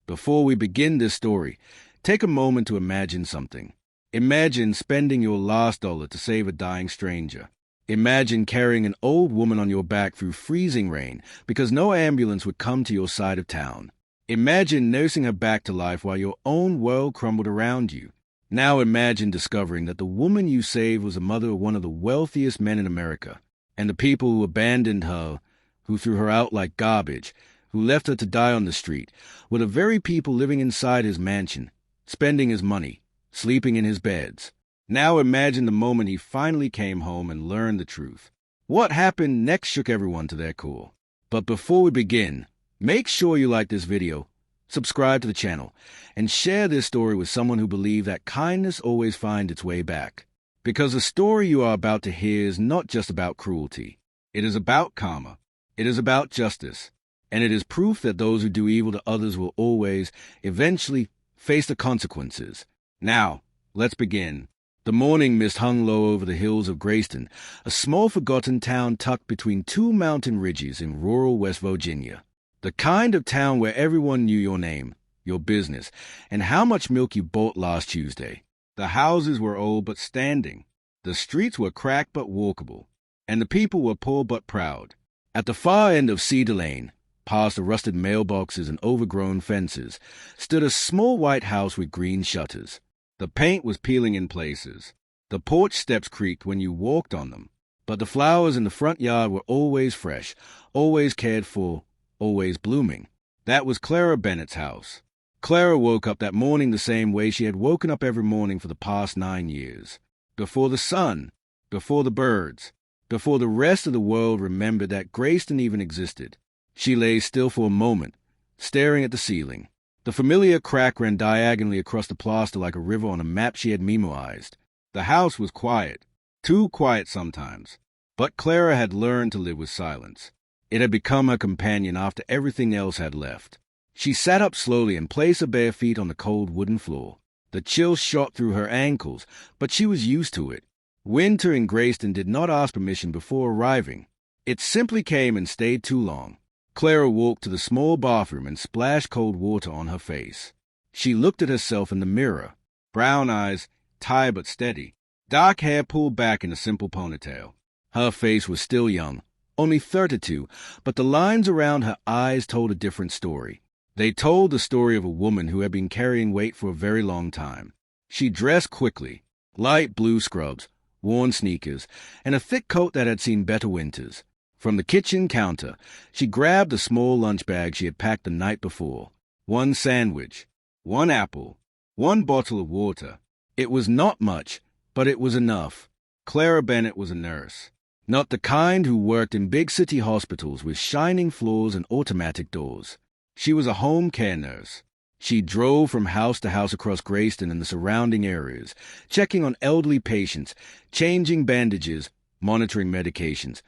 Before we begin this story, take a moment to imagine something. Imagine spending your last dollar to save a dying stranger. Imagine carrying an old woman on your back through freezing rain because no ambulance would come to your side of town. Imagine nursing her back to life while your own world crumbled around you. Now imagine discovering that the woman you saved was the mother of one of the wealthiest men in America, and the people who abandoned her, who threw her out like garbage, who left her to die on the street, were the very people living inside his mansion, spending his money, sleeping in his beds. Now imagine the moment he finally came home and learned the truth. What happened next shook everyone to their core. But before we begin, make sure you like this video, subscribe to the channel, and share this story with someone who believes that kindness always finds its way back. Because the story you are about to hear is not just about cruelty. It is about karma. It is about justice. And it is proof that those who do evil to others will always, eventually, face the consequences. Now, let's begin. The morning mist hung low over the hills of Grayston, a small forgotten town tucked between two mountain ridges in rural West Virginia. The kind of town where everyone knew your name, your business, and how much milk you bought last Tuesday. The houses were old but standing. The streets were cracked but walkable. And the people were poor but proud. At the far end of Cedar Lane, past the rusted mailboxes and overgrown fences, stood a small white house with green shutters. The paint was peeling in places. The porch steps creaked when you walked on them. But the flowers in the front yard were always fresh, always cared for, always blooming. That was Clara Bennett's house. Clara woke up that morning the same way she had woken up every morning for the past 9 years. Before the sun, before the birds, before the rest of the world remembered that Grayston even existed. She lay still for a moment, staring at the ceiling. The familiar crack ran diagonally across the plaster like a river on a map she had memorized. The house was quiet, too quiet sometimes. But Clara had learned to live with silence. It had become her companion after everything else had left. She sat up slowly and placed her bare feet on the cold wooden floor. The chill shot through her ankles, but she was used to it. Winter in Grayston did not ask permission before arriving. It simply came and stayed too long. Clara walked to the small bathroom and splashed cold water on her face. She looked at herself in the mirror. Brown eyes, tired but steady. Dark hair pulled back in a simple ponytail. Her face was still young, only 32, but the lines around her eyes told a different story. They told the story of a woman who had been carrying weight for a very long time. She dressed quickly, light blue scrubs, worn sneakers, and a thick coat that had seen better winters. From the kitchen counter, she grabbed the small lunch bag she had packed the night before. One sandwich, one apple, one bottle of water. It was not much, but it was enough. Clara Bennett was a nurse. Not the kind who worked in big city hospitals with shining floors and automatic doors. She was a home care nurse. She drove from house to house across Grayston and the surrounding areas, checking on elderly patients, changing bandages, monitoring medications,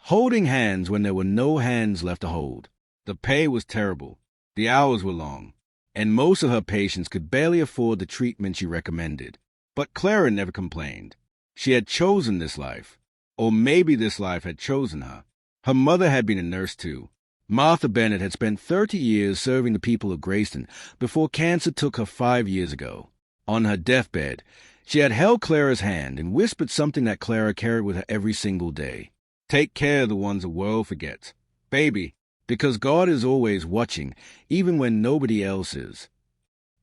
holding hands when there were no hands left to hold. The pay was terrible. The hours were long. And most of her patients could barely afford the treatment she recommended. But Clara never complained. She had chosen this life. Or maybe this life had chosen her. Her mother had been a nurse too. Martha Bennett had spent 30 years serving the people of Grayston before cancer took her 5 years ago. On her deathbed, she had held Clara's hand and whispered something that Clara carried with her every single day. Take care of the ones the world forgets. Baby, because God is always watching, even when nobody else is.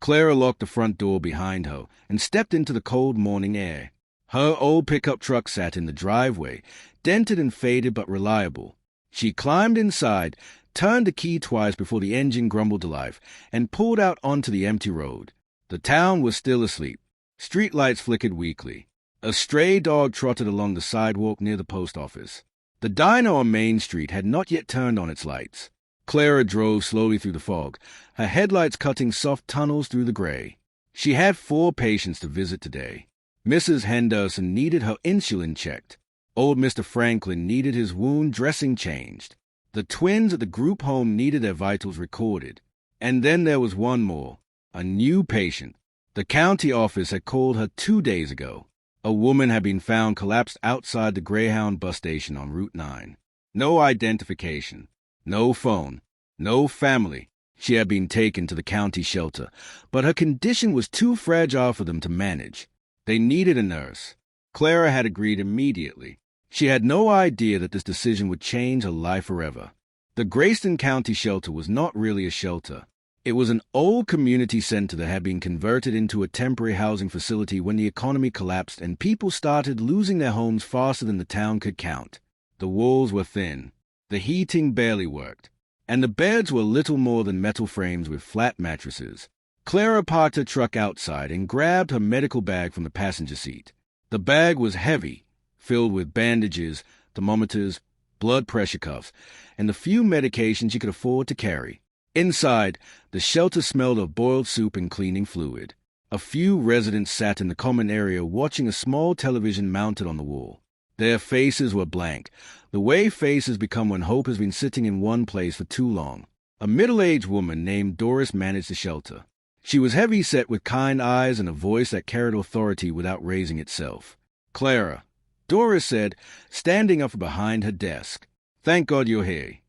Clara locked the front door behind her and stepped into the cold morning air. Her old pickup truck sat in the driveway, dented and faded but reliable. She climbed inside, turned the key twice before the engine grumbled to life, and pulled out onto the empty road. The town was still asleep. Street lights flickered weakly. A stray dog trotted along the sidewalk near the post office. The diner on Main Street had not yet turned on its lights. Clara drove slowly through the fog, her headlights cutting soft tunnels through the gray. She had 4 patients to visit today. Mrs. Henderson needed her insulin checked. Old Mr. Franklin needed his wound dressing changed. The twins at the group home needed their vitals recorded. And then there was one more, a new patient. The county office had called her 2 days ago. A woman had been found collapsed outside the Greyhound bus station on Route 9. No identification, no phone, no family. She had been taken to the county shelter, but her condition was too fragile for them to manage. They needed a nurse. Clara had agreed immediately. She had no idea that this decision would change her life forever. The Grayston County shelter was not really a shelter. It was an old community center that had been converted into a temporary housing facility when the economy collapsed and people started losing their homes faster than the town could count. The walls were thin, the heating barely worked, and the beds were little more than metal frames with flat mattresses. Clara parked her truck outside and grabbed her medical bag from the passenger seat. The bag was heavy, filled with bandages, thermometers, blood pressure cuffs, and the few medications she could afford to carry. Inside, the shelter smelled of boiled soup and cleaning fluid. A few residents sat in the common area watching a small television mounted on the wall. Their faces were blank, the way faces become when hope has been sitting in one place for too long. A middle-aged woman named Doris managed the shelter. She was heavy-set with kind eyes and a voice that carried authority without raising itself. "Clara," Doris said, standing up from behind her desk. "Thank God you're here."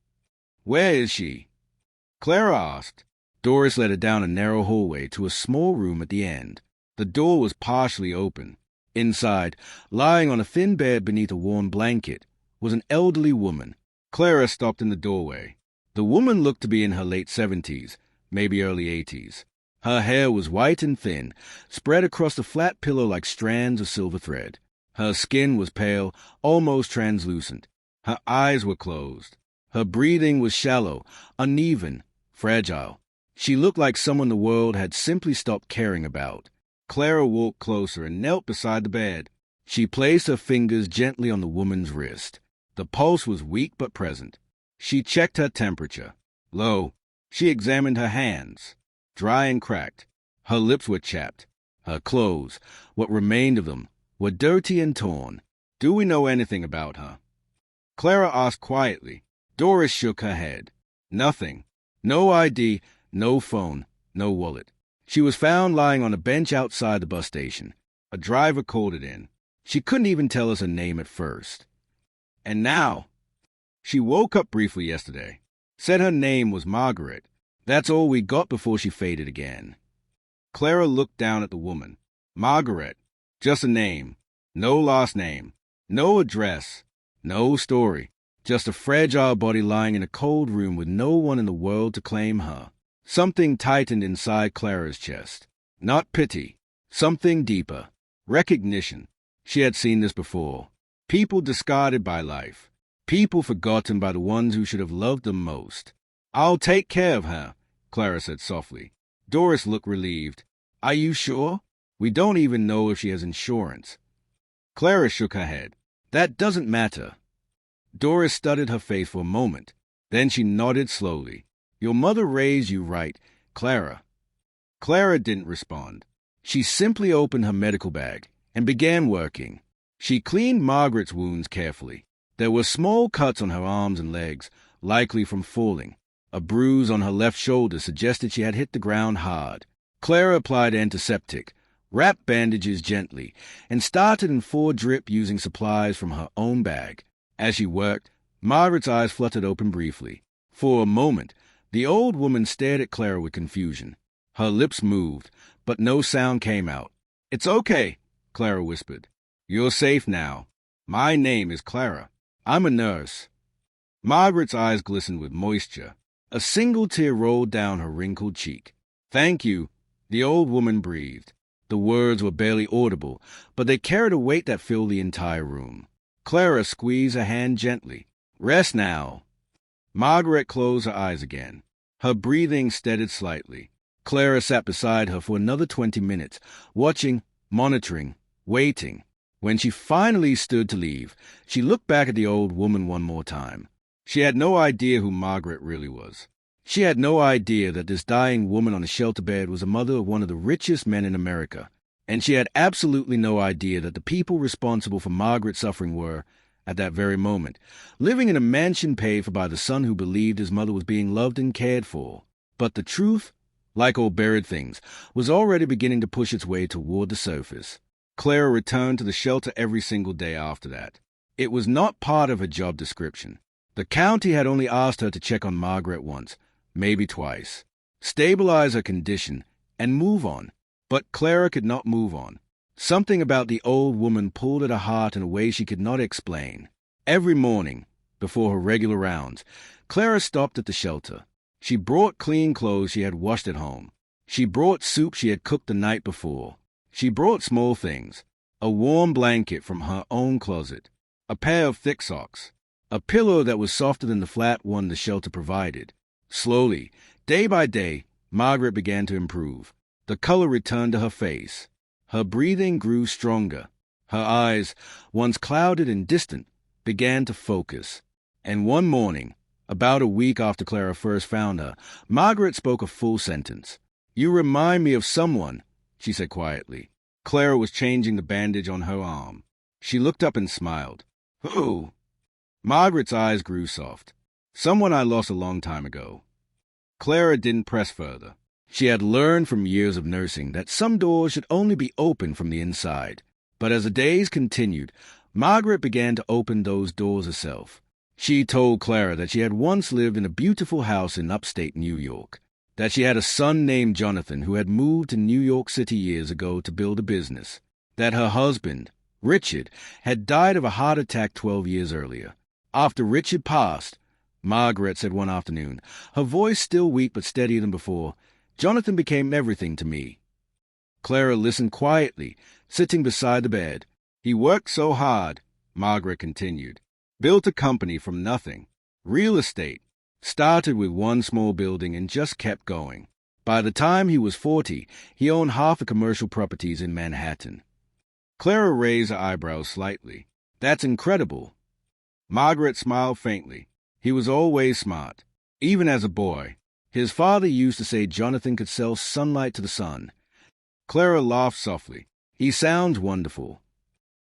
"Where is she?" Clara asked. Doris led her down a narrow hallway to a small room at the end. The door was partially open. Inside, lying on a thin bed beneath a warm blanket, was an elderly woman. Clara stopped in the doorway. The woman looked to be in her late 70s, maybe early 80s. Her hair was white and thin, spread across the flat pillow like strands of silver thread. Her skin was pale, almost translucent. Her eyes were closed. Her breathing was shallow, uneven, fragile. She looked like someone the world had simply stopped caring about. Clara walked closer and knelt beside the bed. She placed her fingers gently on the woman's wrist. The pulse was weak but present. She checked her temperature. Low. She examined her hands. Dry and cracked. Her lips were chapped. Her clothes, what remained of them, were dirty and torn. "Do we know anything about her?" Clara asked quietly. Doris shook her head. "Nothing. No ID, no phone, no wallet. She was found lying on a bench outside the bus station. A driver called it in. She couldn't even tell us her name at first. And now, she woke up briefly yesterday. Said her name was Margaret. That's all we got before she faded again." Clara looked down at the woman. Margaret. Just a name. No last name. No address. No story. Just a fragile body lying in a cold room with no one in the world to claim her. Something tightened inside Clara's chest. Not pity. Something deeper. Recognition. She had seen this before. People discarded by life. People forgotten by the ones who should have loved them most. "I'll take care of her," Clara said softly. Doris looked relieved. "Are you sure? We don't even know if she has insurance." Clara shook her head. "That doesn't matter." Doris studied her face for a moment. Then she nodded slowly. "Your mother raised you right, Clara." Clara didn't respond. She simply opened her medical bag and began working. She cleaned Margaret's wounds carefully. There were small cuts on her arms and legs, likely from falling. A bruise on her left shoulder suggested she had hit the ground hard. Clara applied antiseptic, wrapped bandages gently, and started in 4-drip using supplies from her own bag. As she worked, Margaret's eyes fluttered open briefly. For a moment, the old woman stared at Clara with confusion. Her lips moved, but no sound came out. "It's okay," Clara whispered. "You're safe now. My name is Clara. I'm a nurse." Margaret's eyes glistened with moisture. A single tear rolled down her wrinkled cheek. "Thank you," the old woman breathed. The words were barely audible, but they carried a weight that filled the entire room. Clara squeezed her hand gently. "Rest now." Margaret closed her eyes again. Her breathing steadied slightly. Clara sat beside her for another 20 minutes, watching, monitoring, waiting. When she finally stood to leave, she looked back at the old woman one more time. She had no idea who Margaret really was. She had no idea that this dying woman on a shelter bed was the mother of one of the richest men in America. And she had absolutely no idea that the people responsible for Margaret's suffering were, at that very moment, living in a mansion paid for by the son who believed his mother was being loved and cared for. But the truth, like all buried things, was already beginning to push its way toward the surface. Clara returned to the shelter every single day after that. It was not part of her job description. The county had only asked her to check on Margaret once, maybe twice. stabilize her condition, and move on. But Clara could not move on. Something about the old woman pulled at her heart in a way she could not explain. Every morning, before her regular rounds, Clara stopped at the shelter. She brought clean clothes she had washed at home. She brought soup she had cooked the night before. She brought small things: a warm blanket from her own closet, a pair of thick socks, a pillow that was softer than the flat one the shelter provided. Slowly, day by day, Margaret began to improve. The color returned to her face. Her breathing grew stronger. Her eyes, once clouded and distant, began to focus. And one morning, about a week after Clara first found her, Margaret spoke a full sentence. "You remind me of someone," she said quietly. Clara was changing the bandage on her arm. She looked up and smiled. "Who?" Margaret's eyes grew soft. "Someone I lost a long time ago." Clara didn't press further. She had learned from years of nursing that some doors should only be opened from the inside. But as the days continued, Margaret began to open those doors herself. She told Clara that she had once lived in a beautiful house in upstate New York, that she had a son named Jonathan who had moved to New York City years ago to build a business, that her husband, Richard, had died of a heart attack 12 years earlier. After Richard passed, Margaret said one afternoon, her voice still weak but steadier than before, "Jonathan became everything to me." Clara listened quietly, sitting beside the bed. "He worked so hard," Margaret continued. "Built a company from nothing. Real estate. Started with one small building and just kept going. By the time he was 40, he owned half the commercial properties in Manhattan." Clara raised her eyebrows slightly. "That's incredible." Margaret smiled faintly. "He was always smart, even as a boy. His father used to say Jonathan could sell sunlight to the sun." Clara laughed softly. "He sounds wonderful."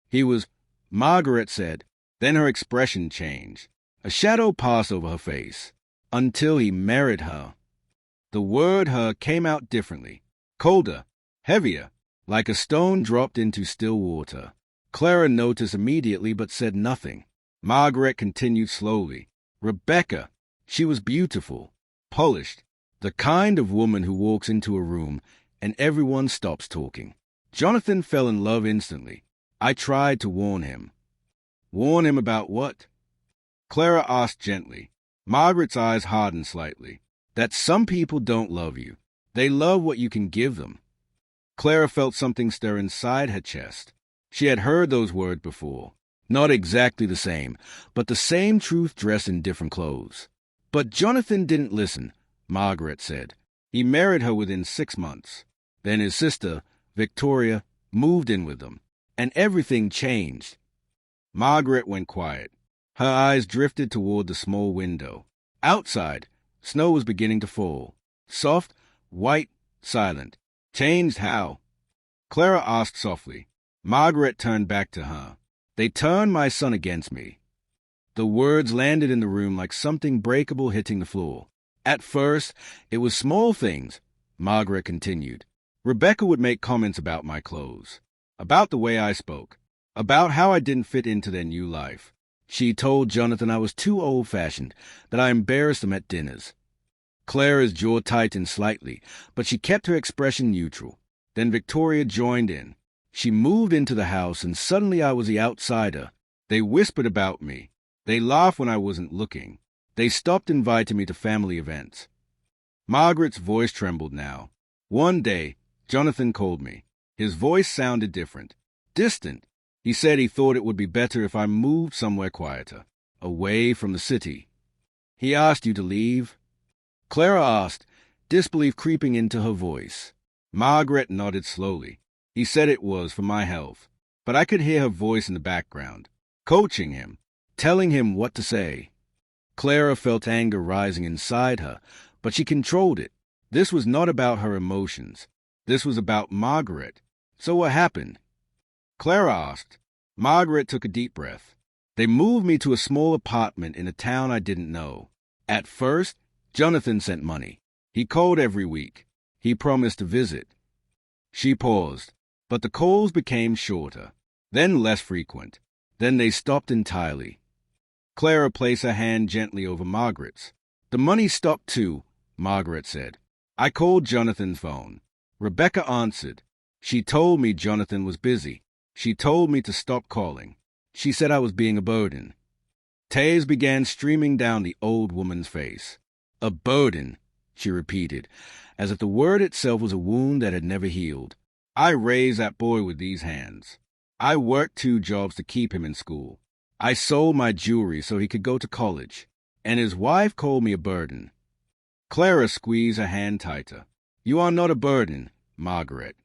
"He was," Margaret said. Then her expression changed. A shadow passed over her face. "Until he married her." The word "her" came out differently, colder, heavier, like a stone dropped into still water. Clara noticed immediately but said nothing. Margaret continued slowly. "Rebecca, she was beautiful, polished, the kind of woman who walks into a room and everyone stops talking. Jonathan fell in love instantly. I tried to warn him." "Warn him about what?" Clara asked gently. Margaret's eyes hardened slightly. "That some people don't love you. They love what you can give them." Clara felt something stir inside her chest. She had heard those words before. Not exactly the same, but the same truth dressed in different clothes. "But Jonathan didn't listen," Margaret said. "He married her within 6 months. Then his sister, Victoria, moved in with them, and everything changed." Margaret went quiet. Her eyes drifted toward the small window. Outside, snow was beginning to fall. Soft, white, silent. "Changed how?" Clara asked softly. Margaret turned back to her. "They turned my son against me." The words landed in the room like something breakable hitting the floor. "At first, it was small things," Margaret continued. "Rebecca would make comments about my clothes, about the way I spoke, about how I didn't fit into their new life. She told Jonathan I was too old-fashioned, that I embarrassed him at dinners." Clara's jaw tightened slightly, but she kept her expression neutral. Then Victoria joined in. "She moved into the house, and suddenly I was the outsider. They whispered about me. They laughed when I wasn't looking. They stopped inviting me to family events." Margaret's voice trembled now. "One day, Jonathan called me. His voice sounded different, distant. He said he thought it would be better if I moved somewhere quieter, away from the city." "He asked you to leave?" Clara asked, disbelief creeping into her voice. Margaret nodded slowly. "He said it was for my health." But I could hear her voice in the background, coaching him, telling him what to say. Clara felt anger rising inside her, but she controlled it. This was not about her emotions. This was about Margaret. "So what happened?" Clara asked. Margaret took a deep breath. "They moved me to a small apartment in a town I didn't know. At first, Jonathan sent money. He called every week. He promised to visit." She paused, but the calls became shorter, then less frequent. Then they stopped entirely. Clara placed her hand gently over Margaret's. "The money stopped too," Margaret said. I called Jonathan's phone. Rebecca answered. She told me Jonathan was busy. She told me to stop calling. She said I was being a burden. Tears began streaming down the old woman's face. A burden, she repeated, as if the word itself was a wound that had never healed. I raised that boy with these hands. I worked 2 jobs to keep him in school. I sold my jewelry so he could go to college. And his wife called me a burden. Clara squeezed her hand tighter. You are not a burden, Margaret.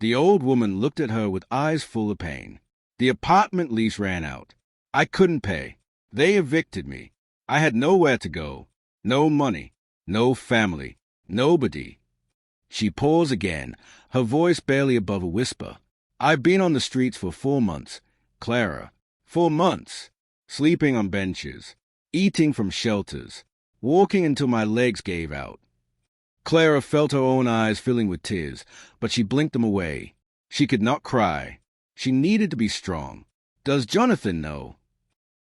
The old woman looked at her with eyes full of pain. The apartment lease ran out. I couldn't pay. They evicted me. I had nowhere to go. No money. No family. Nobody. She paused again, her voice barely above a whisper. I've been on the streets for 4 months, Clara. 4 months. Sleeping on benches. Eating from shelters. Walking until my legs gave out. Clara felt her own eyes filling with tears, but she blinked them away. She could not cry. She needed to be strong. Does Jonathan know?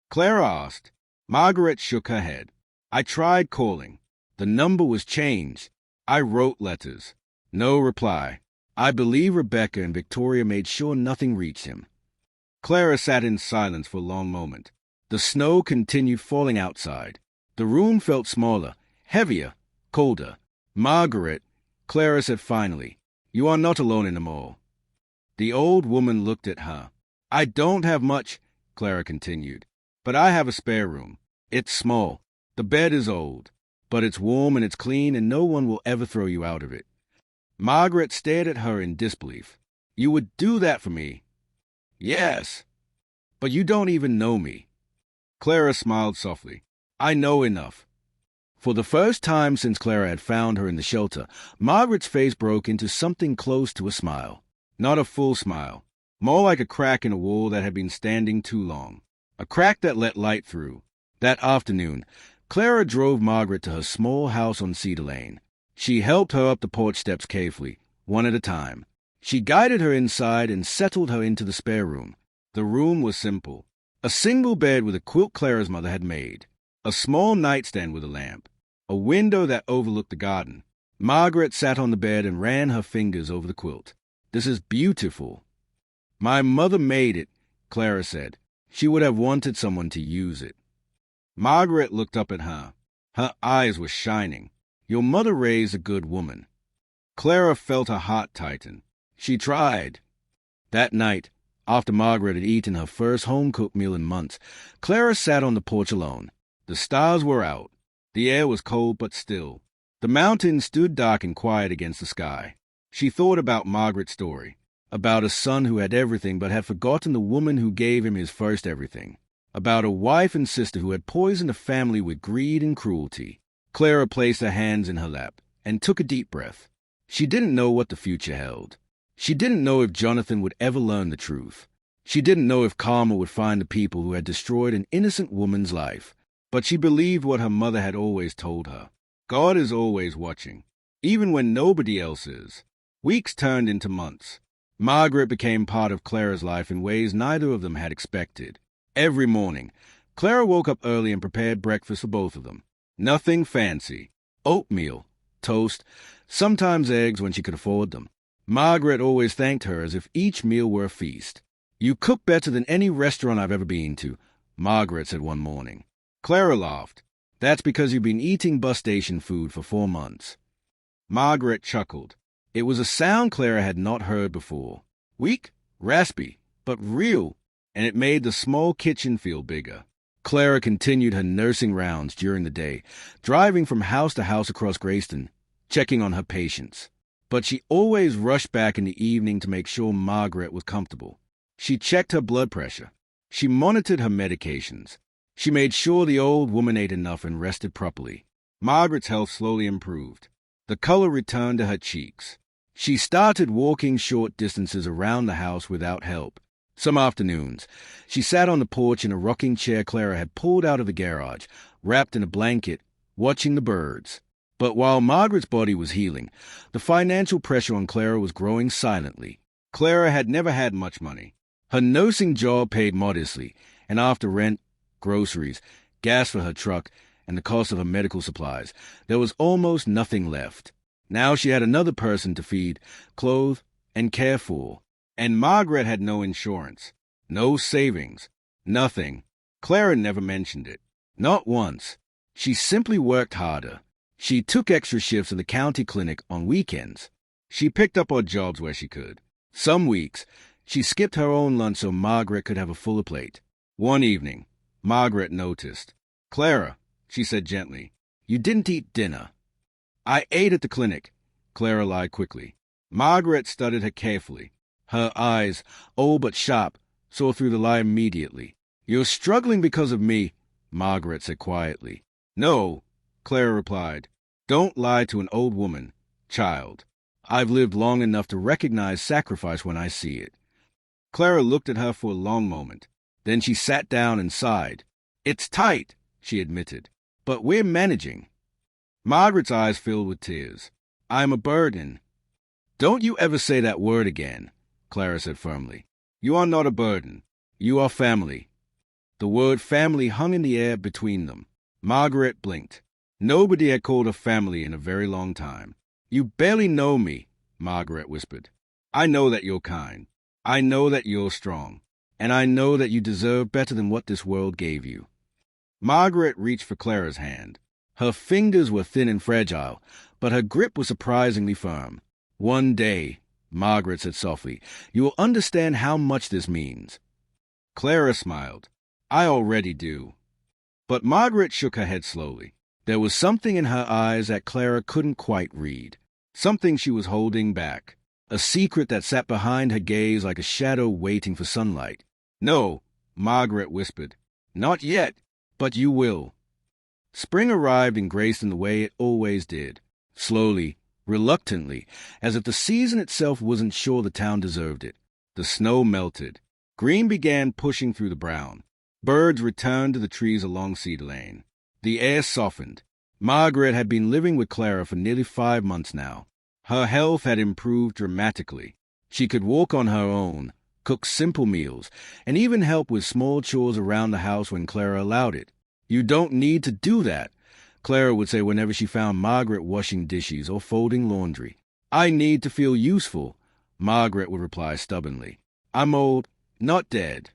Clara asked. Margaret shook her head. I tried calling. The number was changed. I wrote letters. No reply. I believe Rebecca and Victoria made sure nothing reached him. Clara sat in silence for a long moment. The snow continued falling outside. The room felt smaller, heavier, colder. Margaret, Clara said finally, you are not alone anymore. The old woman looked at her. I don't have much, Clara continued, but I have a spare room. It's small. The bed is old, but it's warm and it's clean and no one will ever throw you out of it. Margaret stared at her in disbelief. You would do that for me? Yes. But you don't even know me. Clara smiled softly. I know enough. For the first time since Clara had found her in the shelter, Margaret's face broke into something close to a smile. Not a full smile. More like a crack in a wall that had been standing too long. A crack that let light through. That afternoon, Clara drove Margaret to her small house on Cedar Lane. She helped her up the porch steps carefully, one at a time. She guided her inside and settled her into the spare room. The room was simple. A single bed with a quilt Clara's mother had made. A small nightstand with a lamp. A window that overlooked the garden. Margaret sat on the bed and ran her fingers over the quilt. This is beautiful. My mother made it, Clara said. She would have wanted someone to use it. Margaret looked up at her. Her eyes were shining. Your mother raised a good woman. Clara felt her heart tighten. She tried. That night, after Margaret had eaten her first home-cooked meal in months, Clara sat on the porch alone. The stars were out. The air was cold but still. The mountains stood dark and quiet against the sky. She thought about Margaret's story, about a son who had everything but had forgotten the woman who gave him his first everything, about a wife and sister who had poisoned a family with greed and cruelty. Clara placed her hands in her lap and took a deep breath. She didn't know what the future held. She didn't know if Jonathan would ever learn the truth. She didn't know if karma would find the people who had destroyed an innocent woman's life. But she believed what her mother had always told her. God is always watching, even when nobody else is. Weeks turned into months. Margaret became part of Clara's life in ways neither of them had expected. Every morning, Clara woke up early and prepared breakfast for both of them. Nothing fancy. Oatmeal, toast, sometimes eggs when she could afford them. Margaret always thanked her as if each meal were a feast. You cook better than any restaurant I've ever been to, Margaret said one morning. Clara laughed. That's because you've been eating bus station food for 4 months. Margaret chuckled. It was a sound Clara had not heard before. Weak, raspy, but real, and it made the small kitchen feel bigger. Clara continued her nursing rounds during the day, driving from house to house across Grayston, checking on her patients. But she always rushed back in the evening to make sure Margaret was comfortable. She checked her blood pressure. She monitored her medications. She made sure the old woman ate enough and rested properly. Margaret's health slowly improved. The color returned to her cheeks. She started walking short distances around the house without help. Some afternoons, she sat on the porch in a rocking chair Clara had pulled out of the garage, wrapped in a blanket, watching the birds. But while Margaret's body was healing, the financial pressure on Clara was growing silently. Clara had never had much money. Her nursing job paid modestly, and after rent, groceries, gas for her truck, and the cost of her medical supplies, there was almost nothing left. Now she had another person to feed, clothe, and care for. And Margaret had no insurance, no savings, nothing. Clara never mentioned it. Not once. She simply worked harder. She took extra shifts at the county clinic on weekends. She picked up odd jobs where she could. Some weeks, she skipped her own lunch so Margaret could have a fuller plate. One evening, Margaret noticed. "Clara," she said gently, "you didn't eat dinner." "I ate at the clinic," Clara lied quickly. Margaret studied her carefully. Her eyes, old but sharp, saw through the lie immediately. "You're struggling because of me," Margaret said quietly. "No," Clara replied. "Don't lie to an old woman, child. I've lived long enough to recognize sacrifice when I see it." Clara looked at her for a long moment. Then she sat down and sighed. "It's tight," she admitted, "but we're managing." Margaret's eyes filled with tears. "I'm a burden." "Don't you ever say that word again," Clara said firmly. "You are not a burden. You are family." The word family hung in the air between them. Margaret blinked. Nobody had called her family in a very long time. "You barely know me," Margaret whispered. "I know that you're kind. I know that you're strong. And I know that you deserve better than what this world gave you." Margaret reached for Clara's hand. Her fingers were thin and fragile, but her grip was surprisingly firm. "One day," Margaret said softly, "you will understand how much this means." Clara smiled. "I already do." But Margaret shook her head slowly. There was something in her eyes that Clara couldn't quite read. Something she was holding back. A secret that sat behind her gaze like a shadow waiting for sunlight. "No," Margaret whispered. "Not yet, but you will." Spring arrived in Grayston the way it always did. Slowly, reluctantly, as if the season itself wasn't sure the town deserved it. The snow melted. Green began pushing through the brown. Birds returned to the trees along Cedar Lane. The air softened. Margaret had been living with Clara for nearly 5 months now. Her health had improved dramatically. She could walk on her own, cook simple meals, and even help with small chores around the house when Clara allowed it. "You don't need to do that," Clara would say whenever she found Margaret washing dishes or folding laundry. "I need to feel useful," Margaret would reply stubbornly. "I'm old, not dead."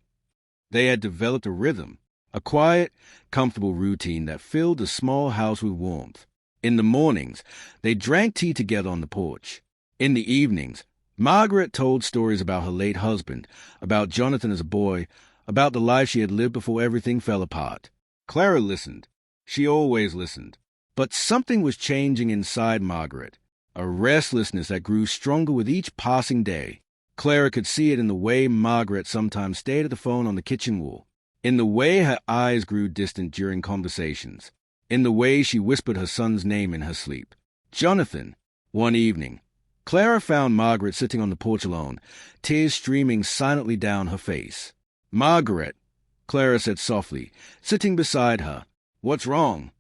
They had developed a rhythm, a quiet, comfortable routine that filled the small house with warmth. In the mornings, they drank tea together on the porch. In the evenings, Margaret told stories about her late husband, about Jonathan as a boy, about the life she had lived before everything fell apart. Clara listened. She always listened. But something was changing inside Margaret, a restlessness that grew stronger with each passing day. Clara could see it in the way Margaret sometimes stayed at the phone on the kitchen wall, in the way her eyes grew distant during conversations, in the way she whispered her son's name in her sleep. Jonathan. One evening, Clara found Margaret sitting on the porch alone, tears streaming silently down her face. "Margaret," Clara said softly, sitting beside her. "What's wrong?"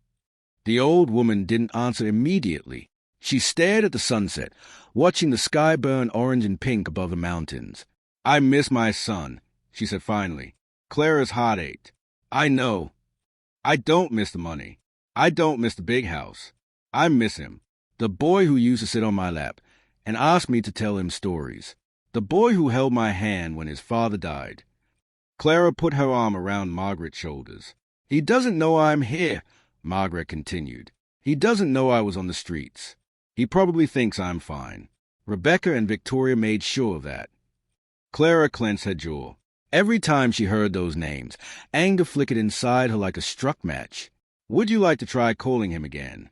The old woman didn't answer immediately. She stared at the sunset, watching the sky burn orange and pink above the mountains. "I miss my son," she said finally. Clara's heart ached. "I know. I don't miss the money. I don't miss the big house. I miss him. The boy who used to sit on my lap and ask me to tell him stories. The boy who held my hand when his father died." Clara put her arm around Margaret's shoulders. "He doesn't know I'm here," Margaret continued. "He doesn't know I was on the streets. He probably thinks I'm fine. Rebecca and Victoria made sure of that." Clara clenched her jaw. Every time she heard those names, anger flickered inside her like a struck match. "Would you like to try calling him again?"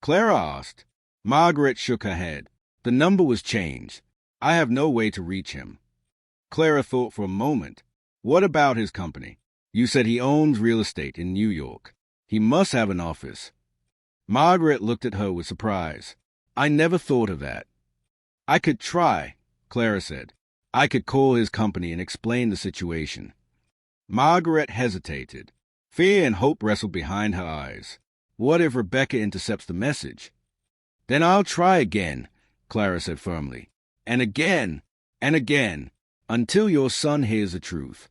Clara asked. Margaret shook her head. "The number was changed. I have no way to reach him." Clara thought for a moment. "What about his company? You said he owns real estate in New York. He must have an office." Margaret looked at her with surprise. "I never thought of that." "I could try," Clara said. "I could call his company and explain the situation." Margaret hesitated. Fear and hope wrestled behind her eyes. What if Rebecca intercepts the message? "Then I'll try again," Clara said firmly. "And again, until your son hears the truth."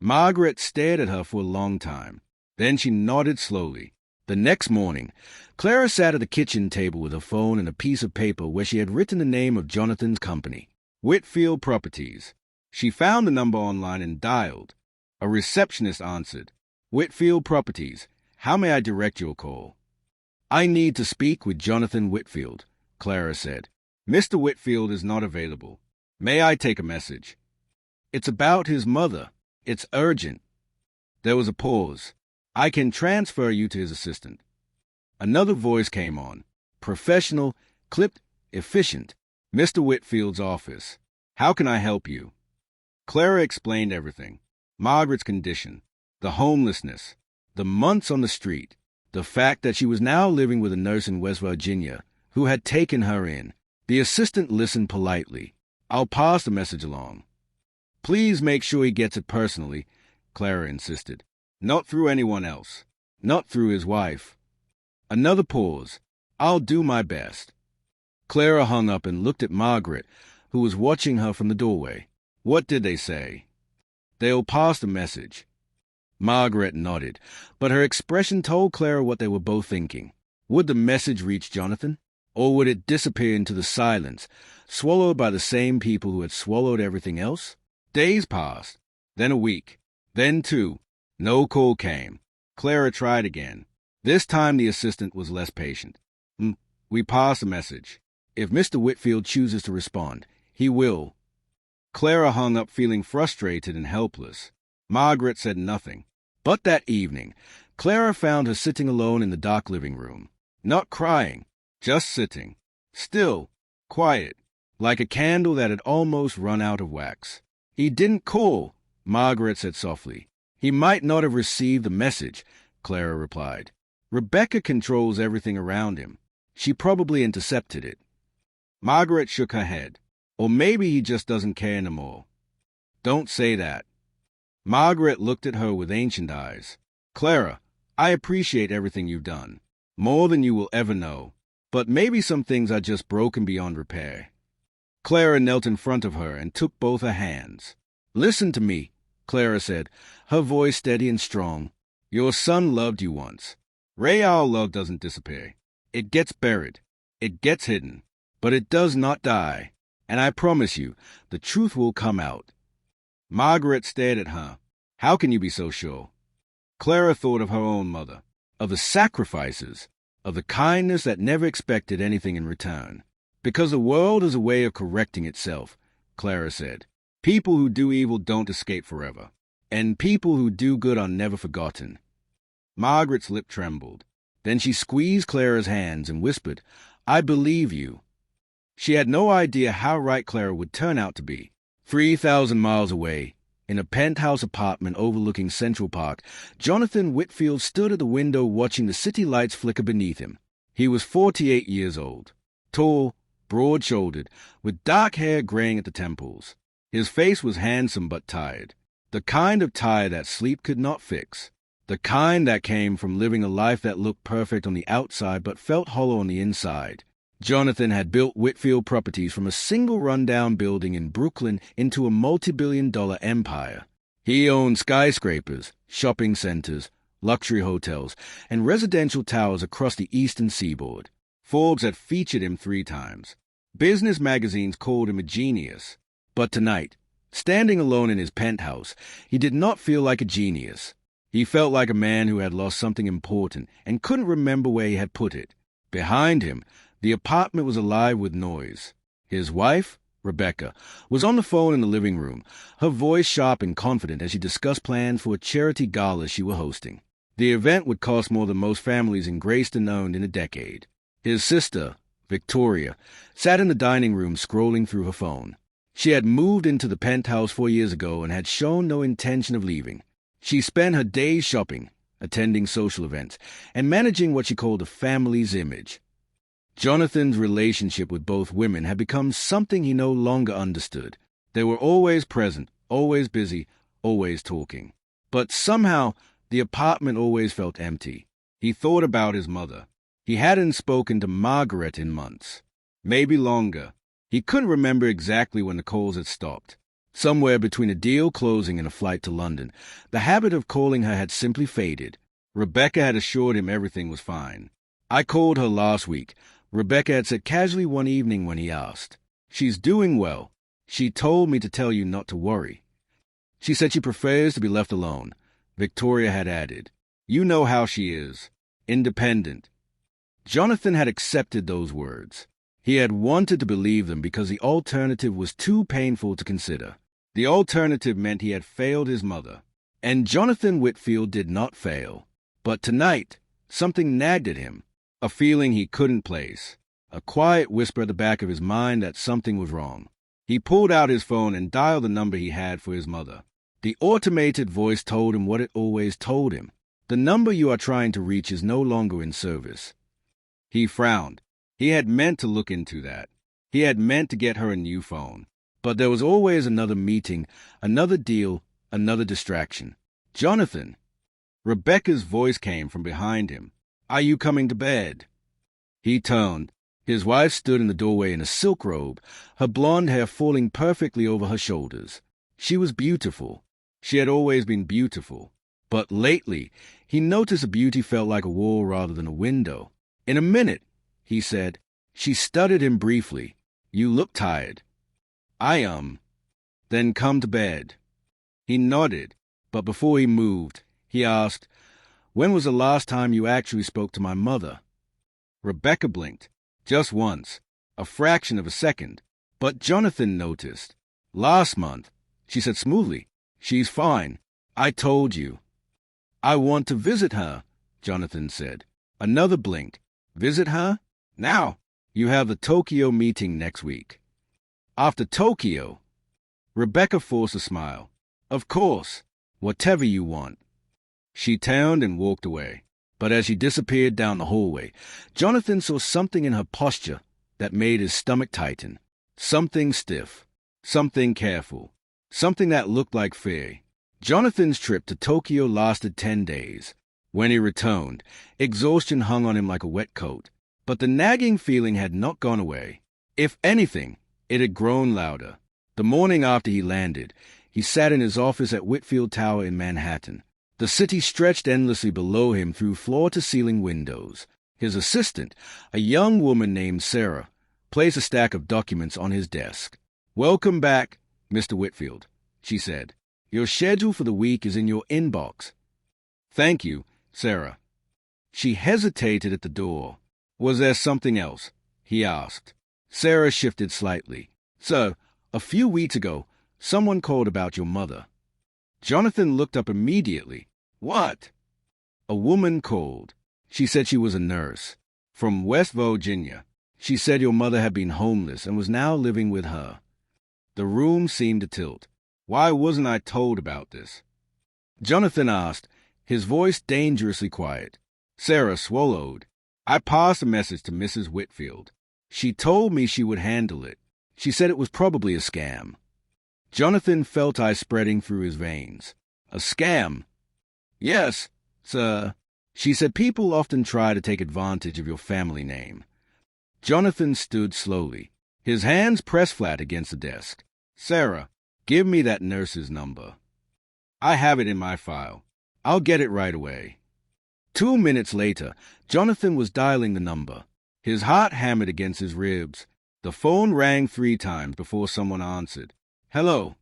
Margaret stared at her for a long time. Then she nodded slowly. The next morning, Clara sat at the kitchen table with her phone and a piece of paper where she had written the name of Jonathan's company, Whitfield Properties. She found the number online and dialed. A receptionist answered. Whitfield Properties. How may I direct your call? I need to speak with Jonathan Whitfield, Clara said. Mr. Whitfield is not available. May I take a message? It's about his mother. It's urgent. There was a pause. I can transfer you to his assistant. Another voice came on. Professional, clipped, efficient. Mr. Whitfield's office. How can I help you? Clara explained everything. Margaret's condition, the homelessness, the months on the street, the fact that she was now living with a nurse in West Virginia who had taken her in. The assistant listened politely. I'll pass the message along. Please make sure he gets it personally, Clara insisted. Not through anyone else. Not through his wife. Another pause. I'll do my best. Clara hung up and looked at Margaret, who was watching her from the doorway. What did they say? They'll pass the message. Margaret nodded, but her expression told Clara what they were both thinking. Would the message reach Jonathan? Or would it disappear into the silence, swallowed by the same people who had swallowed everything else? Days passed, then a week, then two. No call came. Clara tried again. This time the assistant was less patient. We pass the message. If Mr. Whitfield chooses to respond, he will. Clara hung up feeling frustrated and helpless. Margaret said nothing. But that evening, Clara found her sitting alone in the dark living room. Not crying, just sitting. Still, quiet, like a candle that had almost run out of wax. He didn't call, Margaret said softly. He might not have received the message, Clara replied. Rebecca controls everything around him. She probably intercepted it. Margaret shook her head. Or maybe he just doesn't care anymore. Don't say that. Margaret looked at her with ancient eyes. Clara, I appreciate everything you've done. More than you will ever know. But maybe some things are just broken beyond repair. Clara knelt in front of her and took both her hands. Listen to me, Clara said, her voice steady and strong. Your son loved you once. Real love doesn't disappear. It gets buried. It gets hidden. But it does not die. And I promise you, the truth will come out. Margaret stared at her. How can you be so sure? Clara thought of her own mother, of the sacrifices, of the kindness that never expected anything in return. Because the world is a way of correcting itself, Clara said. People who do evil don't escape forever, and people who do good are never forgotten. Margaret's lip trembled. Then she squeezed Clara's hands and whispered, I believe you. She had no idea how right Clara would turn out to be. 3,000 miles away, in a penthouse apartment overlooking Central Park, Jonathan Whitfield stood at the window watching the city lights flicker beneath him. He was 48 years old, tall, broad-shouldered, with dark hair graying at the temples. His face was handsome but tired, the kind of tired that sleep could not fix, the kind that came from living a life that looked perfect on the outside but felt hollow on the inside. Jonathan had built Whitfield Properties from a single rundown building in Brooklyn into a multi-billion-dollar empire. He owned skyscrapers, shopping centers, luxury hotels, and residential towers across the eastern seaboard. Forbes had featured him 3 times. Business magazines called him a genius. But tonight, standing alone in his penthouse, he did not feel like a genius. He felt like a man who had lost something important and couldn't remember where he had put it. Behind him, the apartment was alive with noise. His wife, Rebecca, was on the phone in the living room, her voice sharp and confident as she discussed plans for a charity gala she was hosting. The event would cost more than most families in Grayston owned in a decade. His sister, Victoria, sat in the dining room scrolling through her phone. She had moved into the penthouse 4 years ago and had shown no intention of leaving. She spent her days shopping, attending social events, and managing what she called a family's image. Jonathan's relationship with both women had become something he no longer understood. They were always present, always busy, always talking. But somehow, the apartment always felt empty. He thought about his mother. He hadn't spoken to Margaret in months. Maybe longer. He couldn't remember exactly when the calls had stopped. Somewhere between a deal closing and a flight to London, the habit of calling her had simply faded. Rebecca had assured him everything was fine. I called her last week. Rebecca had said casually one evening when he asked. She's doing well. She told me to tell you not to worry. She said she prefers to be left alone. Victoria had added, you know how she is. Independent. Jonathan had accepted those words. He had wanted to believe them because the alternative was too painful to consider. The alternative meant he had failed his mother. And Jonathan Whitfield did not fail. But tonight, something nagged at him, a feeling he couldn't place, a quiet whisper at the back of his mind that something was wrong. He pulled out his phone and dialed the number he had for his mother. The automated voice told him what it always told him. The number you are trying to reach is no longer in service. He frowned. He had meant to look into that. He had meant to get her a new phone. But there was always another meeting, another deal, another distraction. Jonathan! Rebecca's voice came from behind him. Are you coming to bed? He turned. His wife stood in the doorway in a silk robe, her blonde hair falling perfectly over her shoulders. She was beautiful. She had always been beautiful. But lately, he noticed the beauty felt like a wall rather than a window. In a minute, he said. She studied him briefly. You look tired. Then come to bed. He nodded, but before he moved, he asked, when was the last time you actually spoke to my mother? Rebecca blinked. Just once. A fraction of a second. But Jonathan noticed. Last month, she said smoothly. She's fine. I told you. I want to visit her, Jonathan said. Another blink. Visit her? Now. You have the Tokyo meeting next week. After Tokyo? Rebecca forced a smile. Of course. Whatever you want. She turned and walked away. But as she disappeared down the hallway, Jonathan saw something in her posture that made his stomach tighten. Something stiff. Something careful. Something that looked like fear. Jonathan's trip to Tokyo lasted 10 days. When he returned, exhaustion hung on him like a wet coat. But the nagging feeling had not gone away. If anything, it had grown louder. The morning after he landed, he sat in his office at Whitfield Tower in Manhattan. The city stretched endlessly below him through floor-to-ceiling windows. His assistant, a young woman named Sarah, placed a stack of documents on his desk. Welcome back, Mr. Whitfield, she said. Your schedule for the week is in your inbox. Thank you, Sarah. She hesitated at the door. Was there something else? He asked. Sarah shifted slightly. Sir, a few weeks ago, someone called about your mother. Jonathan looked up immediately. What? A woman called. She said she was a nurse. From West Virginia. She said your mother had been homeless and was now living with her. The room seemed to tilt. Why wasn't I told about this? Jonathan asked, his voice dangerously quiet. Sarah swallowed. I passed a message to Mrs. Whitfield. She told me she would handle it. She said it was probably a scam. Jonathan felt ice spreading through his veins. A scam? Yes, sir. She said people often try to take advantage of your family name. Jonathan stood slowly, his hands pressed flat against the desk. Sarah, give me that nurse's number. I have it in my file. I'll get it right away. 2 minutes later, Jonathan was dialing the number. His heart hammered against his ribs. The phone rang 3 times before someone answered. Hello.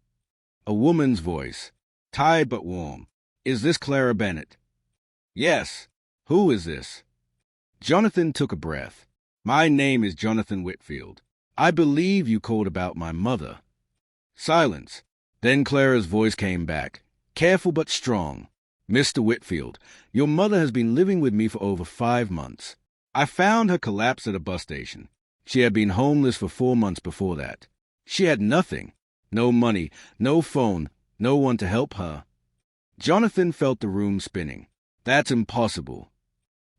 A woman's voice, tired but warm. Is this Clara Bennett? Yes. Who is this? Jonathan took a breath. My name is Jonathan Whitfield. I believe you called about my mother. Silence. Then Clara's voice came back, careful but strong. Mr. Whitfield, your mother has been living with me for over 5 months. I found her collapsed at a bus station. She had been homeless for 4 months before that. She had nothing. No money, no phone, no one to help her. Jonathan felt the room spinning. That's impossible.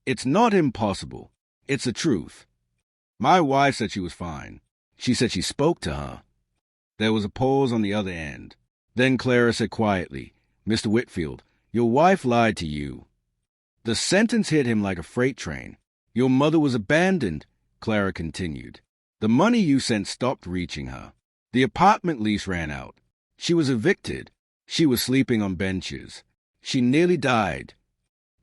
It's not impossible. It's the truth. My wife said she was fine. She said she spoke to her. There was a pause on the other end. Then Clara said quietly, Mr. Whitfield, your wife lied to you. The sentence hit him like a freight train. Your mother was abandoned, Clara continued. The money you sent stopped reaching her. The apartment lease ran out. She was evicted. She was sleeping on benches. She nearly died.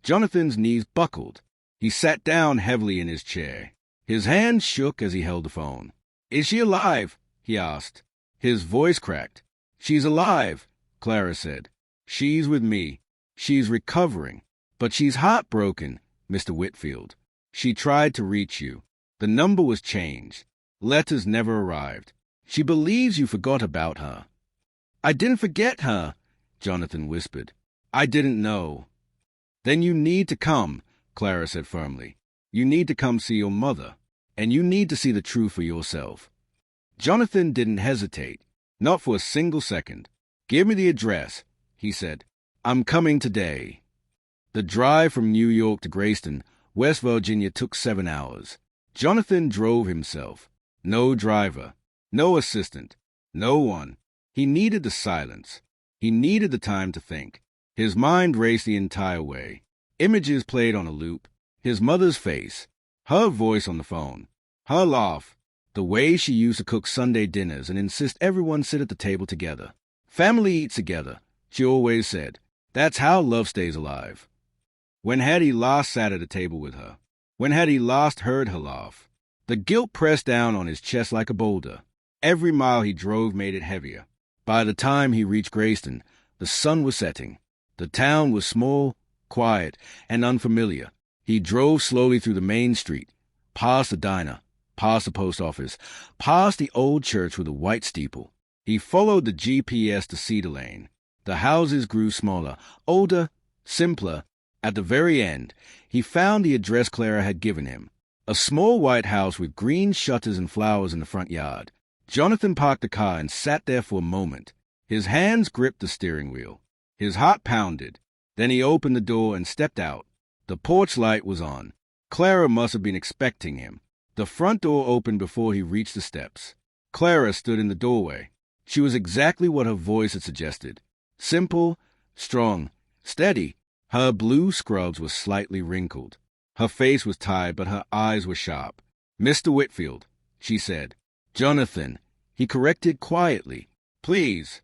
Jonathan's knees buckled. He sat down heavily in his chair. His hands shook as he held the phone. "Is she alive?" he asked. His voice cracked. "She's alive," Clara said. "She's with me. She's recovering. But she's heartbroken, Mr. Whitfield. She tried to reach you. The number was changed. Letters never arrived. She believes you forgot about her." "I didn't forget her," Jonathan whispered. "I didn't know." "Then you need to come," Clara said firmly. "You need to come see your mother, and you need to see the truth for yourself." Jonathan didn't hesitate, not for a single second. "Give me the address," he said. "I'm coming today." The drive from New York to Grayston, West Virginia, took 7 hours. Jonathan drove himself. No driver, no assistant, no one. He needed the silence. He needed the time to think. His mind raced the entire way. Images played on a loop. His mother's face, her voice on the phone, her laugh, the way she used to cook Sunday dinners and insist everyone sit at the table together. "Family eats together," she always said. "That's how love stays alive." When had he last sat at a table with her? When had he last heard her laugh? The guilt pressed down on his chest like a boulder. Every mile he drove made it heavier. By the time he reached Grayston, the sun was setting. The town was small, quiet, and unfamiliar. He drove slowly through the main street, past the diner, past the post office, past the old church with a white steeple. He followed the GPS to Cedar Lane. The houses grew smaller, older, simpler. At the very end, he found the address Clara had given him. A small white house with green shutters and flowers in the front yard. Jonathan parked the car and sat there for a moment. His hands gripped the steering wheel. His heart pounded. Then he opened the door and stepped out. The porch light was on. Clara must have been expecting him. The front door opened before he reached the steps. Clara stood in the doorway. She was exactly what her voice had suggested. Simple, strong, steady. Her blue scrubs were slightly wrinkled. Her face was tired, but her eyes were sharp. "Mr. Whitfield," she said. "Jonathan," he corrected quietly. "Please."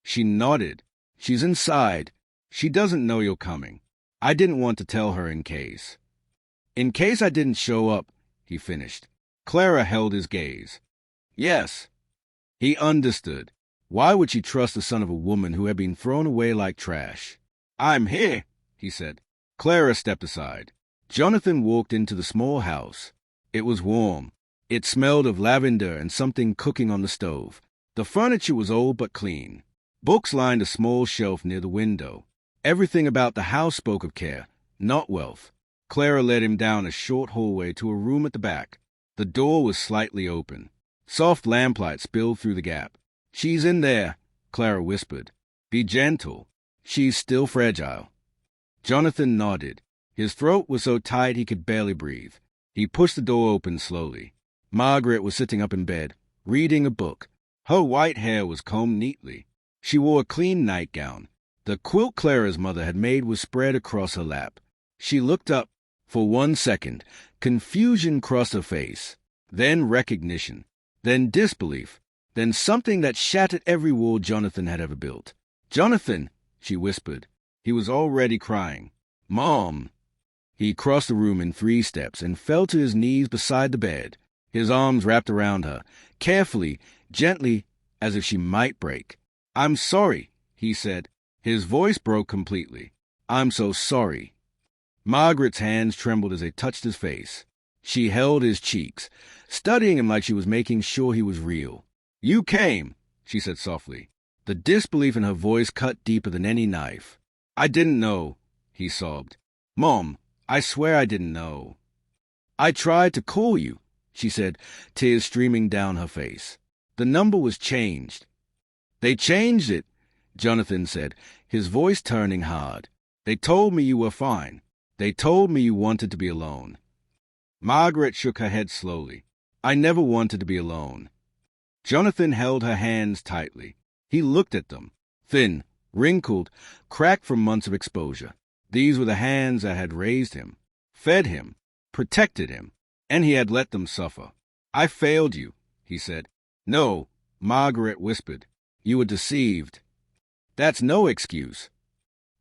She nodded. "She's inside. She doesn't know you're coming. I didn't want to tell her in case." "In case I didn't show up," he finished. Clara held his gaze. "Yes." He understood. Why would she trust the son of a woman who had been thrown away like trash? "I'm here," he said. Clara stepped aside. Jonathan walked into the small house. It was warm. It smelled of lavender and something cooking on the stove. The furniture was old but clean. Books lined a small shelf near the window. Everything about the house spoke of care, not wealth. Clara led him down a short hallway to a room at the back. The door was slightly open. Soft lamplight spilled through the gap. "She's in there," Clara whispered. "Be gentle. She's still fragile." Jonathan nodded. His throat was so tight he could barely breathe. He pushed the door open slowly. Margaret was sitting up in bed, reading a book. Her white hair was combed neatly. She wore a clean nightgown. The quilt Clara's mother had made was spread across her lap. She looked up. For 1 second, confusion crossed her face. Then recognition. Then disbelief. Then something that shattered every wall Jonathan had ever built. "Jonathan," she whispered. He was already crying. "Mom." He crossed the room in 3 steps and fell to his knees beside the bed, his arms wrapped around her, carefully, gently, as if she might break. "I'm sorry," he said. His voice broke completely. "I'm so sorry." Margaret's hands trembled as they touched his face. She held his cheeks, studying him like she was making sure he was real. "You came," she said softly. The disbelief in her voice cut deeper than any knife. "I didn't know," he sobbed. "Mom, I swear I didn't know." "I tried to call you," she said, tears streaming down her face. "The number was changed." "They changed it," Jonathan said, his voice turning hard. "They told me you were fine. They told me you wanted to be alone." Margaret shook her head slowly. "I never wanted to be alone." Jonathan held her hands tightly. He looked at them, thin, wrinkled, cracked from months of exposure. These were the hands that had raised him, fed him, protected him, and he had let them suffer. "I failed you," he said. "No," Margaret whispered. "You were deceived." "That's no excuse."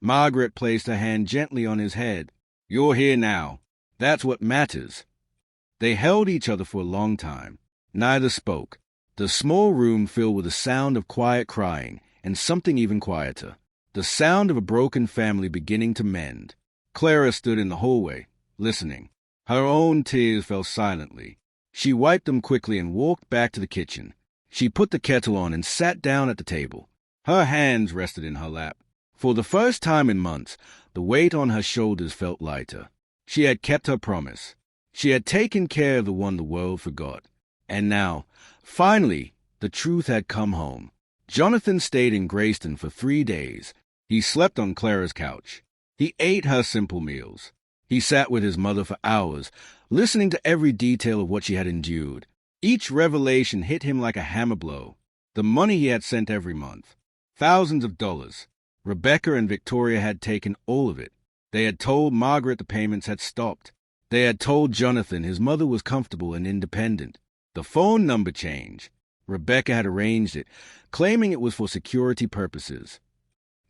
Margaret placed her hand gently on his head. "You're here now. That's what matters." They held each other for a long time. Neither spoke. The small room filled with the sound of quiet crying, and something even quieter, the sound of a broken family beginning to mend. Clara stood in the hallway, listening. Her own tears fell silently. She wiped them quickly and walked back to the kitchen. She put the kettle on and sat down at the table. Her hands rested in her lap. For the first time in months, the weight on her shoulders felt lighter. She had kept her promise. She had taken care of the one the world forgot. And now, finally, the truth had come home. Jonathan stayed in Grayston for 3 days. He slept on Clara's couch. He ate her simple meals. He sat with his mother for hours, listening to every detail of what she had endured. Each revelation hit him like a hammer blow. The money he had sent every month. Thousands of dollars. Rebecca and Victoria had taken all of it. They had told Margaret the payments had stopped. They had told Jonathan his mother was comfortable and independent. The phone number change. Rebecca had arranged it, claiming it was for security purposes.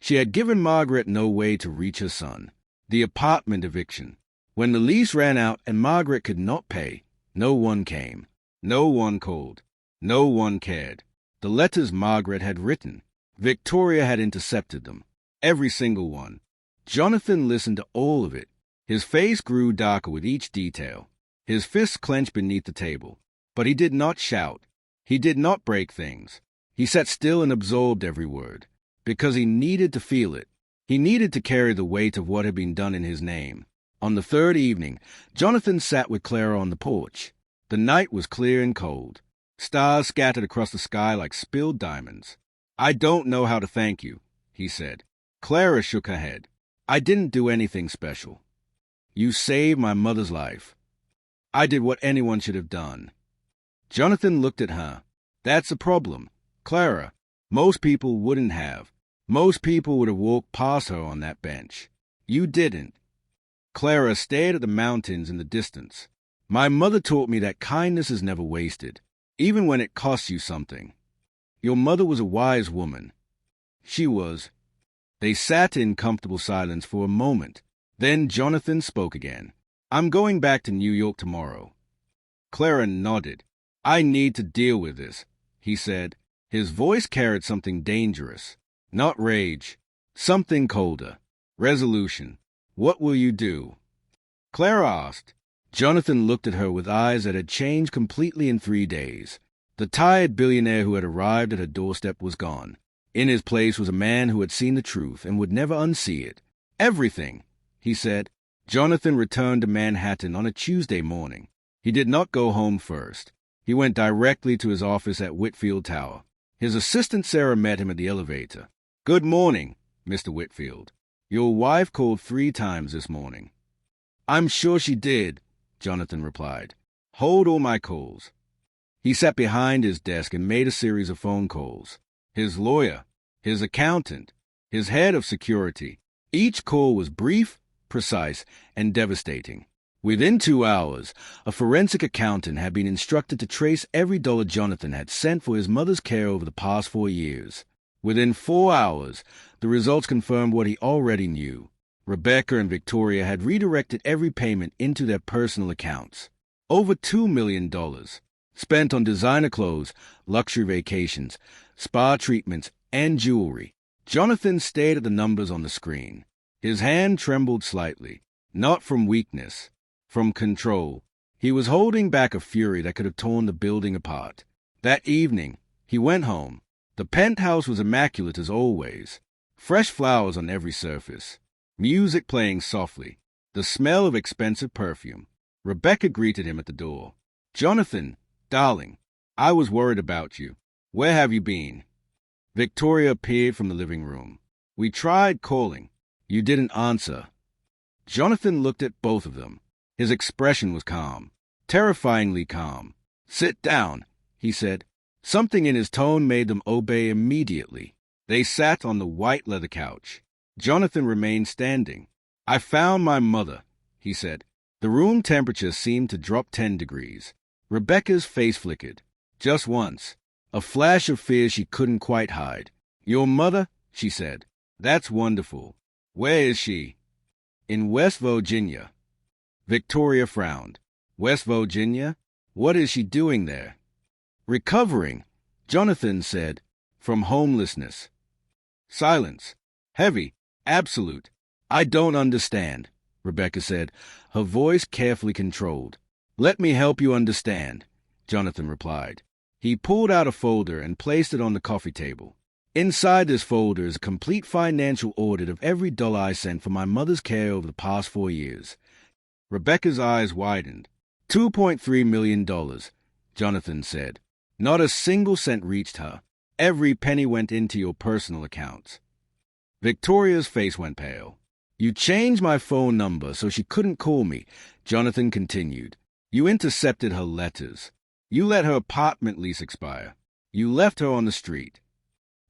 She had given Margaret no way to reach her son. The apartment eviction. When the lease ran out and Margaret could not pay, no one came. No one called. No one cared. The letters Margaret had written, Victoria had intercepted them. Every single one. Jonathan listened to all of it. His face grew darker with each detail. His fists clenched beneath the table. But he did not shout. He did not break things. He sat still and absorbed every word, because he needed to feel it. He needed to carry the weight of what had been done in his name. On the third evening, Jonathan sat with Clara on the porch. The night was clear and cold. Stars scattered across the sky like spilled diamonds. "I don't know how to thank you," he said. Clara shook her head. "I didn't do anything special. You saved my mother's life. I did what anyone should have done." Jonathan looked at her. "That's a problem. Clara, most people wouldn't have. Most people would have walked past her on that bench. You didn't." Clara stared at the mountains in the distance. "My mother taught me that kindness is never wasted, even when it costs you something. Your mother was a wise woman." She was. They sat in comfortable silence for a moment. Then Jonathan spoke again. "I'm going back to New York tomorrow." Clara nodded. "I need to deal with this," he said. His voice carried something dangerous. Not rage. Something colder. Resolution. "What will you do?" Clara asked. Jonathan looked at her with eyes that had changed completely in 3 days. The tired billionaire who had arrived at her doorstep was gone. In his place was a man who had seen the truth and would never unsee it. "Everything," he said. Jonathan returned to Manhattan on a Tuesday morning. He did not go home first. He went directly to his office at Whitfield Tower. His assistant Sarah met him at the elevator. "Good morning, Mr. Whitfield. Your wife called 3 times this morning." "I'm sure she did," Jonathan replied. "Hold all my calls." He sat behind his desk and made a series of phone calls. His lawyer, his accountant, his head of security. Each call was brief, precise, and devastating. Within 2 hours, a forensic accountant had been instructed to trace every dollar Jonathan had sent for his mother's care over the past 4 years. Within 4 hours, the results confirmed what he already knew. Rebecca and Victoria had redirected every payment into their personal accounts. Over $2 million, spent on designer clothes, luxury vacations, spa treatments, and jewelry. Jonathan stared at the numbers on the screen. His hand trembled slightly, not from weakness, from control. He was holding back a fury that could have torn the building apart. That evening, he went home. The penthouse was immaculate as always. Fresh flowers on every surface. Music playing softly. The smell of expensive perfume. Rebecca greeted him at the door. "Jonathan, darling, I was worried about you. Where have you been?" Victoria appeared from the living room. "We tried calling. You didn't answer." Jonathan looked at both of them. His expression was calm, terrifyingly calm. "Sit down," he said. Something in his tone made them obey immediately. They sat on the white leather couch. Jonathan remained standing. "I found my mother," he said. The room temperature seemed to drop 10 degrees. Rebecca's face flickered. Just once. A flash of fear she couldn't quite hide. "Your mother?" she said. "That's wonderful. Where is she? In West Virginia. Victoria frowned. West Virginia? What is she doing there? Recovering, Jonathan said, from homelessness. Silence. Heavy. Absolute. I don't understand, Rebecca said, her voice carefully controlled. Let me help you understand, Jonathan replied. He pulled out a folder and placed it on the coffee table. Inside this folder is a complete financial audit of every dollar I sent for my mother's care over the past 4 years. Rebecca's eyes widened. $2.3 million, Jonathan said. Not a single cent reached her. Every penny went into your personal accounts. Victoria's face went pale. You changed my phone number so she couldn't call me, Jonathan continued. You intercepted her letters. You let her apartment lease expire. You left her on the street.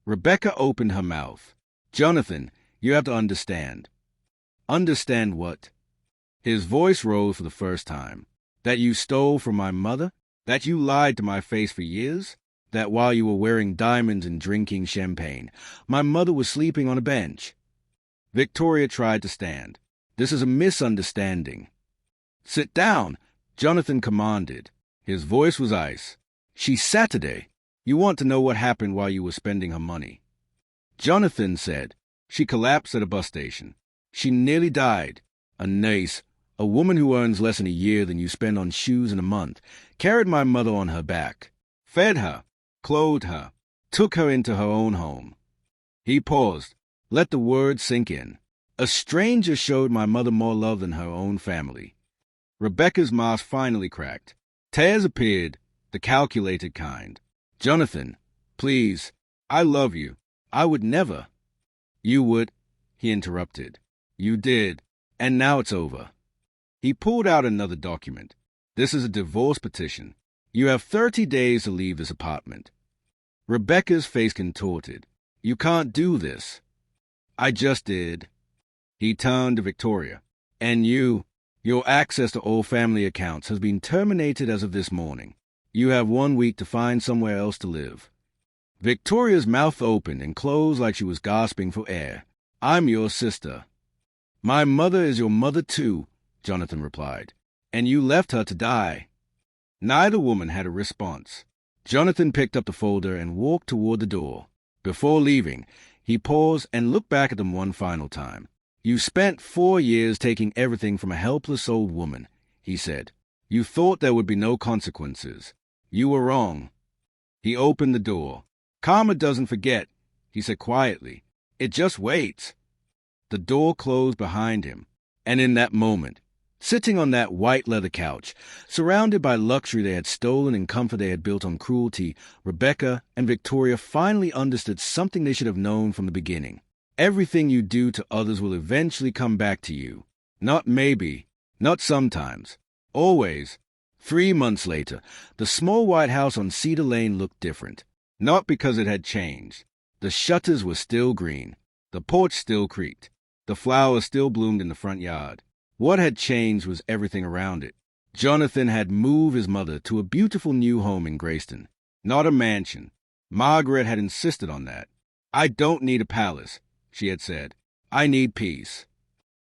Rebecca opened her mouth. Jonathan, you have to understand. Understand what? His voice rose for the first time. That you stole from my mother? That you lied to my face for years? That while you were wearing diamonds and drinking champagne, my mother was sleeping on a bench? Victoria tried to stand. This is a misunderstanding. Sit down, Jonathan commanded. His voice was ice. She's Saturday. You want to know what happened while you were spending her money. Jonathan said. She collapsed at a bus station. She nearly died. A nurse, a woman who earns less in a year than you spend on shoes in a month, carried my mother on her back, fed her, clothed her, took her into her own home. He paused. Let the words sink in. A stranger showed my mother more love than her own family. Rebecca's mask finally cracked. Tears appeared, the calculated kind. Jonathan, please, I love you. I would never. You would, he interrupted. You did, and now it's over. He pulled out another document. This is a divorce petition. You have 30 days to leave this apartment. Rebecca's face contorted. You can't do this. I just did. He turned to Victoria. And you, your access to all family accounts has been terminated as of this morning. You have 1 week to find somewhere else to live. Victoria's mouth opened and closed like she was gasping for air. I'm your sister. My mother is your mother too, Jonathan replied. And you left her to die. Neither woman had a response. Jonathan picked up the folder and walked toward the door. Before leaving, he paused and looked back at them one final time. You spent 4 years taking everything from a helpless old woman, he said. You thought there would be no consequences. You were wrong. He opened the door. Karma doesn't forget, he said quietly. It just waits. The door closed behind him, and in that moment, sitting on that white leather couch, surrounded by luxury they had stolen and comfort they had built on cruelty, Rebecca and Victoria finally understood something they should have known from the beginning. Everything you do to others will eventually come back to you. Not maybe, not sometimes, always. 3 months later, the small white house on Cedar Lane looked different. Not because it had changed. The shutters were still green. The porch still creaked. The flowers still bloomed in the front yard. What had changed was everything around it. Jonathan had moved his mother to a beautiful new home in Grayston. Not a mansion. Margaret had insisted on that. I don't need a palace, she had said. I need peace.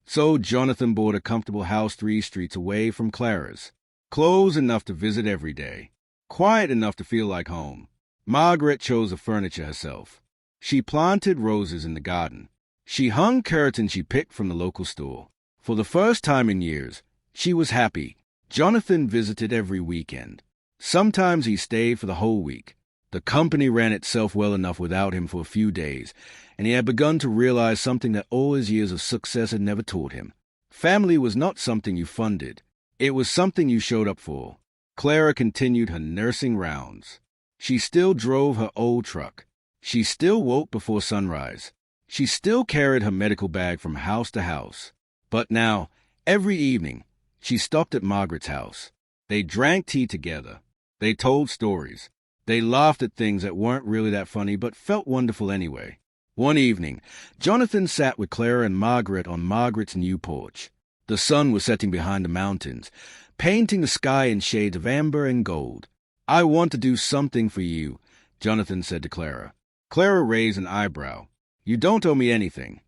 So Jonathan bought a comfortable house 3 streets away from Clara's. Clothes enough to visit every day. Quiet enough to feel like home. Margaret chose the furniture herself. She planted roses in the garden. She hung curtains she picked from the local store. For the first time in years, she was happy. Jonathan visited every weekend. Sometimes he stayed for the whole week. The company ran itself well enough without him for a few days, and he had begun to realize something that all his years of success had never taught him. Family was not something you funded. It was something you showed up for. Clara continued her nursing rounds. She still drove her old truck. She still woke before sunrise. She still carried her medical bag from house to house. But now, every evening, she stopped at Margaret's house. They drank tea together. They told stories. They laughed at things that weren't really that funny but felt wonderful anyway. One evening, Jonathan sat with Clara and Margaret on Margaret's new porch. The sun was setting behind the mountains, painting the sky in shades of amber and gold. I want to do something for you, Jonathan said to Clara. Clara raised an eyebrow. You don't owe me anything.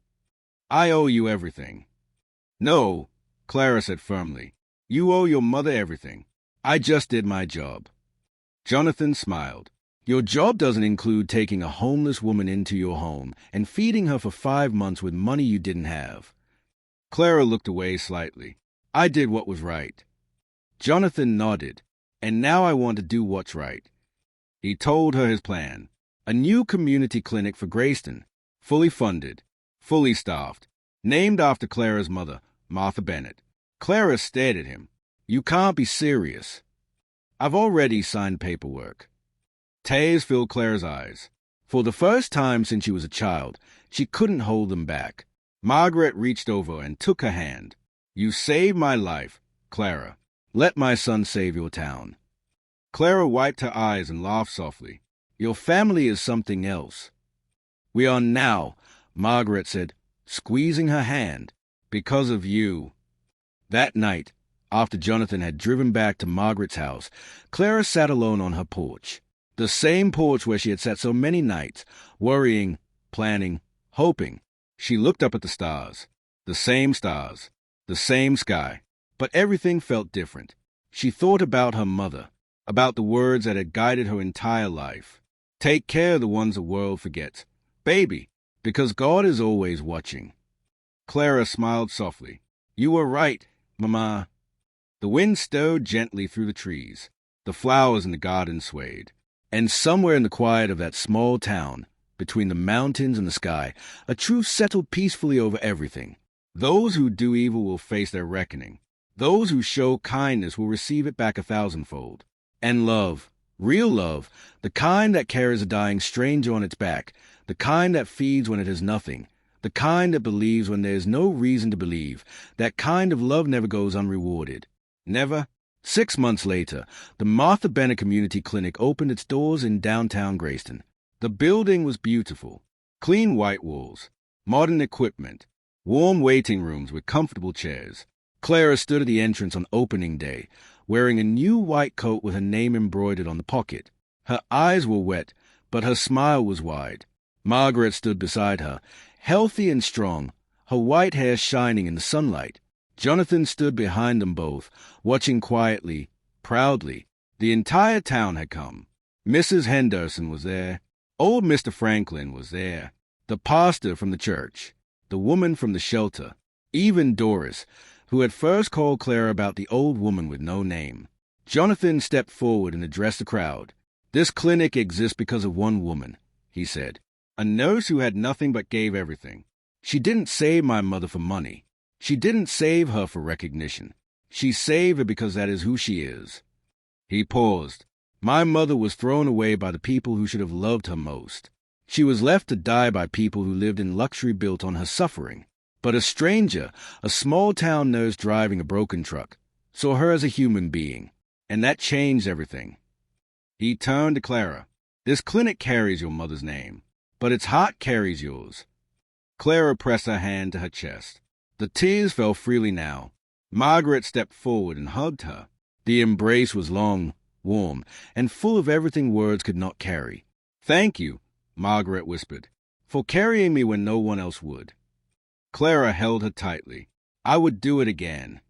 I owe you everything. No, Clara said firmly. You owe your mother everything. I just did my job. Jonathan smiled. Your job doesn't include taking a homeless woman into your home and feeding her for 5 months with money you didn't have. Clara looked away slightly. I did what was right. Jonathan nodded. And now I want to do what's right. He told her his plan. A new community clinic for Grayston, fully funded, fully staffed, named after Clara's mother, Martha Bennett. Clara stared at him. You can't be serious. I've already signed paperwork. Tears filled Clara's eyes. For the first time since she was a child, she couldn't hold them back. Margaret reached over and took her hand. You saved my life, Clara. Let my son save your town. Clara wiped her eyes and laughed softly. Your family is something else. We are now, Margaret said, squeezing her hand, because of you. That night, after Jonathan had driven back to Margaret's house, Clara sat alone on her porch. The same porch where she had sat so many nights, worrying, planning, hoping. She looked up at the stars. The same sky. But everything felt different. She thought about her mother, about the words that had guided her entire life. Take care of the ones the world forgets. Baby, because God is always watching. Clara smiled softly. You were right, Mama. The wind stirred gently through the trees. The flowers in the garden swayed. And somewhere in the quiet of that small town, between the mountains and the sky, a truth settled peacefully over everything. Those who do evil will face their reckoning. Those who show kindness will receive it back 1,000-fold. And love, real love, the kind that carries a dying stranger on its back, the kind that feeds when it has nothing, the kind that believes when there is no reason to believe, that kind of love never goes unrewarded. Never. 6 months later, the Martha Bennett Community Clinic opened its doors in downtown Grayston. The building was beautiful. Clean white walls, modern equipment, warm waiting rooms with comfortable chairs. Clara stood at the entrance on opening day, wearing a new white coat with her name embroidered on the pocket. Her eyes were wet, but her smile was wide. Margaret stood beside her, healthy and strong, her white hair shining in the sunlight. Jonathan stood behind them both, watching quietly, proudly. The entire town had come. Mrs. Henderson was there. Old Mr. Franklin was there. The pastor from the church. The woman from the shelter. Even Doris, who had first called Clara about the old woman with no name. Jonathan stepped forward and addressed the crowd. This clinic exists because of one woman, he said. A nurse who had nothing but gave everything. She didn't save my mother for money. She didn't save her for recognition. She saved her because that is who she is. He paused. My mother was thrown away by the people who should have loved her most. She was left to die by people who lived in luxury built on her suffering. But a stranger, a small-town nurse driving a broken truck, saw her as a human being, and that changed everything. He turned to Clara. This clinic carries your mother's name, but its heart carries yours. Clara pressed her hand to her chest. The tears fell freely now. Margaret stepped forward and hugged her. The embrace was long, warm, and full of everything words could not carry. Thank you, Margaret whispered, for carrying me when no one else would. Clara held her tightly. I would do it again.